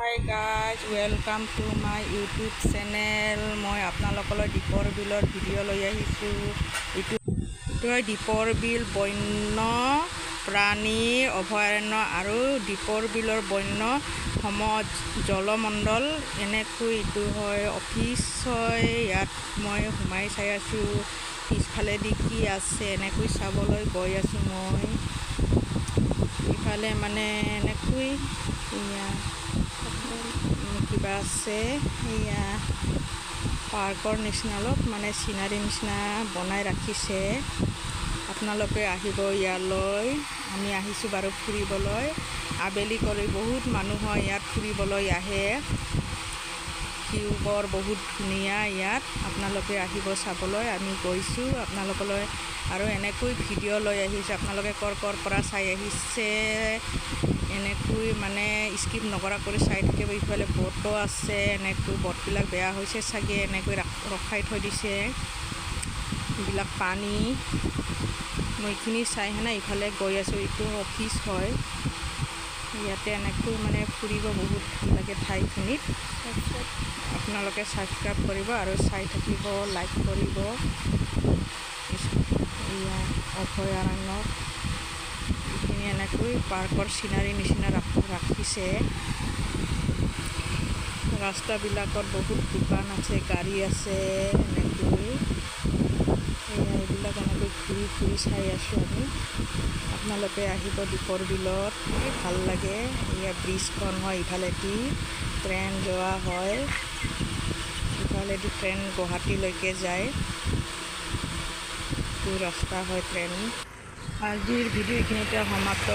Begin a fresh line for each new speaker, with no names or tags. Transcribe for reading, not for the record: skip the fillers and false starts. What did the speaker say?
Hi guys, welcome to my YouTube channel. মই আপোনালোকলৈ দীপৰ বিলৰ ভিডিঅ' লৈ আহিছোঁ। এইটো হয় দীপৰ বিল বন্য প্ৰাণী অভয়াৰণ্য আৰু দীপৰ বিলৰ বন্য জলমণ্ডল। এনেকৈ এইটো হয় অফিচ হয়। ইয়াত মই সোমাই চাই আছোঁ পিছফালেদি কি আছে এনেকৈ চাবলৈ গৈ আছোঁ মই। ইফালে মানে এনেকৈ কিবা আছে, এয়া পাৰ্কৰ নিচিনা অলপ মানে চিনাৰী নিচিনা বনাই ৰাখিছে। আপোনালোকে আহিব ইয়ালৈ। আমি আহিছোঁ বাৰু ফুৰিবলৈ। আবেলি কৰি বহুত মানুহ হয় ইয়াত ফুৰিবলৈ আহে। ভিউবোৰ বহুত ধুনীয়া ইয়াত, আপোনালোকে আহিব চাবলৈ। আমি গৈছোঁ আপোনালোকলৈ আৰু এনেকৈ ভিডিঅ' লৈ আহিছোঁ। আপোনালোকে ক'ৰ পৰা চাই আহিছে এনেকৈ মানে স্কিপ নকৰা কৰি চাই থাকিব। ইফালে বটো আছে, এনেকৈ বটবিলাক বেয়া হৈছে চাগে, এনেকৈ ৰখাই থৈ দিছে। এইবিলাক পানী মই এইখিনি চাই হেনে ইফালে গৈ আছোঁ। এইটো অফিচ হয়। ইয়াতে এনেকৈ মানে ফুৰিব বহুত ভাল লাগে ঠাইখিনিত। আপোনালোকে ছাবস্ক্ৰাইব কৰিব আৰু চাই থাকিব, লাইক কৰিব। এয়া অভয়াৰণ্যত এইখিনি এনেকৈ পাৰ্কৰ চিনাৰী নিচিনা ৰাখিছে। ৰাস্তাবিলাকত বহুত দোকান আছে, গাড়ী আছে। এনেকৈ এইবিলাক এনেকৈ ঘূৰি ঘূৰি চাই আছোঁ আমি। আপোনালোকে আহিব দীপৰ বিলত, ভাল লাগে। এয়া ব্ৰিজখন হয়, ইফালেদি ট্ৰেইন যোৱা হয়, ইফালেদি ট্ৰেইন গুৱাহাটীলৈকে যায়। এইটো ৰাস্তা হয় ট্ৰেইন। আজিৰ ভিডিঅ' এইখিনিতে সমাপ্ত।